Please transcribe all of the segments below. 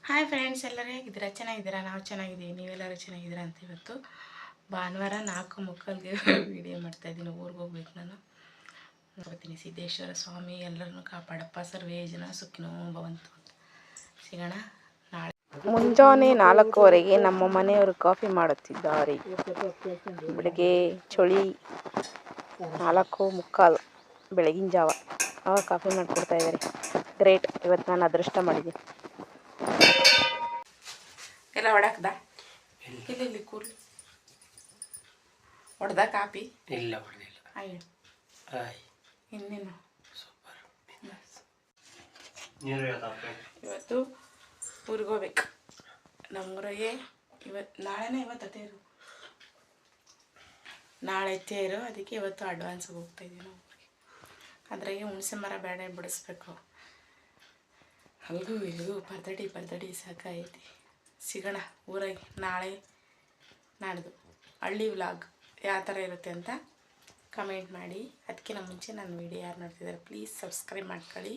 Hi friends, ಎಲ್ಲರೂ ಹೇಗಿದ್ದೀರಾ? ಚೆನ್ನಾಗಿದ್ದೀರಾ? ನಾವು ಚೆನ್ನಾಗಿದ್ದೀವಿ. ನೀವೆಲ್ಲರೂ ಚೆನ್ನಾಗಿದ್ದೀರಾ ಅಂತ. ಇವತ್ತು ಭಾನುವಾರ 4:30ಗೆ ವೀಡಿಯೋ ಮಾಡ್ತಾಯಿದ್ದೀನಿ. ಊರಿಗೆ ಹೋಗ್ಬೇಕು ನಾನು. ನೋಡ್ತೀನಿ. ಸಿದ್ದೇಶ್ವರ ಸ್ವಾಮಿ ಎಲ್ಲರನ್ನೂ ಕಾಪಾಡಪ್ಪ, ಸರ್ವೇ ಜನ ಸುಖಿನೋ ಭವಂತು. ಸಿಗೋಣ ನಾಳೆ. ಮುಂಜಾನೆ 4:15ಗೆ ನಮ್ಮ ಮನೆಯವರು ಕಾಫಿ ಮಾಡುತ್ತಿದ್ದಾರೆ. ಬೆಳಗ್ಗೆ ಚಳಿ 4:15 ಬೆಳಗಿನ ಜಾವ ಅವಾಗ ಕಾಫಿ ಮಾಡಿಕೊಡ್ತಾ ಇದ್ದಾರೆ. ಗ್ರೇಟ್. ಇವತ್ತು ನಾನು ಅದೃಷ್ಟ ಮಾಡಿದ್ದೀನಿ. ಎಲ್ಲ ಹೊಡಕ್ದ ಇಲ್ಲಿ ಕೂರ್ಲಿ ಹೊಡೆದ ಕಾಪಿ ಇಲ್ಲ ಹೊಡೆದಿಲ್ಲ. ಅಯ್ಯೋ ಇನ್ನೇನು ಸೂಪರ್. ಇವತ್ತು ಊರಿಗೆ ಹೋಗ್ಬೇಕು. ನಮ್ಮೂರಿಗೆ ಇವತ್ತು ತೇರು, ನಾಳೆ ತೇರು. ಅದಕ್ಕೆ ಇವತ್ತು ಅಡ್ವಾನ್ಸ್ಗೆ ಹೋಗ್ತಾಯಿದ್ದೀವಿ ನಾವು ಊರಿಗೆ. ಅದ್ರಾಗೆ ಹುಣಸೆ ಮರ ಬೇಡ ಬಿಡಿಸ್ಬೇಕು. ಅಲ್ಗೂ ಇಲ್ಗೂ ಪರ್ದಡಿ ಸಾಕಾಗೈತಿ. ಸಿಗೋಣ ಊರಾಗೆ ನಾಳೆ ನಾಡ್ದು. ಹಳ್ಳಿ ವ್ಲಾಗ್ ಯಾವ ಥರ ಇರುತ್ತೆ ಅಂತ ಕಮೆಂಟ್ ಮಾಡಿ. ಅದಕ್ಕಿಂತ ಮುಂಚೆ ನನ್ನ ವೀಡಿಯೋ ಯಾರು ನೋಡ್ತಿದ್ದಾರೆ ಪ್ಲೀಸ್ ಸಬ್ಸ್ಕ್ರೈಬ್ ಮಾಡ್ಕೊಳ್ಳಿ.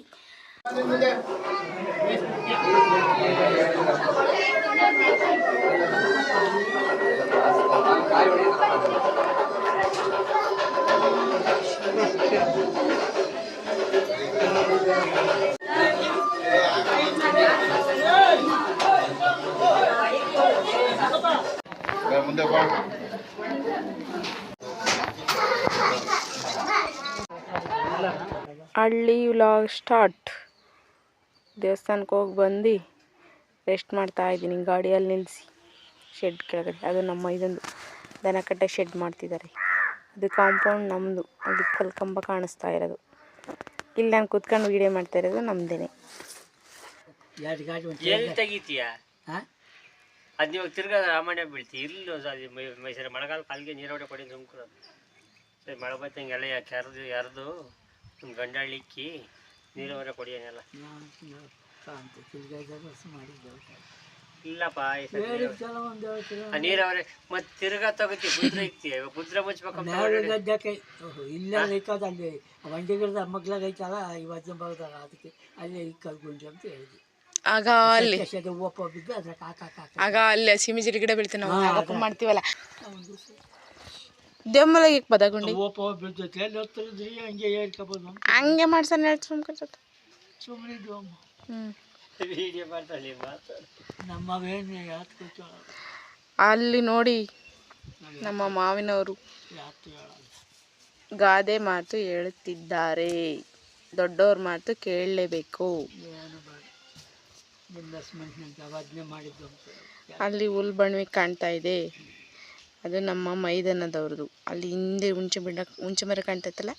ಹಳ್ಳಿ ವ್ಲಾಗ್ ಸ್ಟಾರ್ಟ್. ದೇವಸ್ಥಾನಕ್ಕೆ ಹೋಗಿ ಬಂದು ರೆಸ್ಟ್ ಮಾಡ್ತಾ ಇದ್ದೀನಿ ಗಾಡಿಯಲ್ಲಿ ನಿಲ್ಲಿಸಿ ಶೆಡ್ ಕೆಳಗಡೆ. ಅದು ನಮ್ಮ ಇದೊಂದು ದನ ಕಟ್ಟೆ ಶೆಡ್ ಮಾಡ್ತಿದ್ದಾರೆ. ಅದು ಕಾಂಪೌಂಡ್ ನಮ್ಮದು. ಅಲ್ಲಿ ಕಲ್ಕಂಬ ಕಾಣಿಸ್ತಾ ಇರೋದು. ಇಲ್ಲಿ ನಾನು ಕೂತ್ಕೊಂಡು ವೀಡಿಯೋ ಮಾಡ್ತಾ ಇರೋದು ನಮ್ಮದೇನೆ. ಎಲ್ಲಿ ತೆಗಿತೀಯ? ಅದು ನೀವು ತಿರ್ಗಾ ರಾಮಣ್ಣ ಬೀಳ್ತಿ ಇಲ್ಲೂ ಮೈಸೂರು ಮಳೆಗಾಲ ಕಾಲಿಗೆ ನೀರಾವರಿ ಕೊಡಿ ತುಮಕೂರು. ಸರಿ ಮಳೆ ಬೈತೆ ಹಿಂಗೆಲ್ಲ ಯಾರ್ದು ನಿಮ್ಮ ಗಂಡಳ್ಳಿಕ್ಕಿ ನೀರಾವರಿ ಕೊಡಿಯನೆಲ್ಲ ಇಲ್ಲಪ್ಪ. ನೀರಾವರಿ ಮತ್ತೆ ತಿರ್ಗಾ ತಗೋತಿ ಗುದ್ರ ಇಕ್ತಿ ಗುದ್ರ ಮುಚ್ಬೇಕಂತ ಇಲ್ಲ ಅಲ್ಲಿ ವಂಡಿಗಿಡದ ಮಗ್ಲಾಗ ಐತಲ್ಲ ಇವತ್ತಿನ ಭಾಗದಾಗ ಅದಕ್ಕೆ ಅಲ್ಲೇ ಇಕ್ಕಲ್ಗುಂಡಿ ಅಂತ ಹೇಳಿದ್ವಿ. ಆಗ ಅಲ್ಲಿ ಒಪ್ಪ ಬಿದ್ದು ಅದ್ರ ಆಗ ಅಲ್ಲಿ ಸಿಮಿಜಿರಿ ಗಿಡ ಬೀಳ್ತೀವಿ ನಾವು ಆಗಪ್ಪ ಮಾಡ್ತೀವಲ್ಲ. ದೇಮ್ಮಲಾಗ ಇಕ್ ಬದಗುಂಡಿ ಒಪ್ಪ ಬಿದ್ದೈತೆ ಎಲ್ಲಿ ಹೋಗ್ತಿದ್ರಿ ಹಂಗೆ ಹೇಳ್ಕೊಬೋದು. ಹಂಗೆ ಮಾಡ್ಸನ್ ಹೇಳ್ತ ಸುಮ್ಕರ್ತೈತೆ ಸುಮ್ಮನೆ ವಿಡಿಯೋ ಮಾಡ್ತಾಳೆ ನಮ್ಮವೇನು ಯಾತ್ ಕೂತ ಅಲ್ಲಿ ನೋಡಿ ನಮ್ಮ ಮಾವಿನವರು ಗಾದೆ ಮಾತು ಹೇಳುತ್ತಿದ್ದಾರೆ. ದೊಡ್ಡವ್ರ ಮಾತು ಕೇಳಲೇಬೇಕು. ಅಲ್ಲಿ ಹುಲ್ ಬಣ್ವಿ ಕಾಣ್ತಾ ಇದೆ. ಅದು ನಮ್ಮ ಮೈದಾನದವ್ರದ್ದು. ಅಲ್ಲಿ ಹಿಂದೆ ಹುಂಚೆ ಮರ ಕಾಣ್ತೈತಲ್ಲ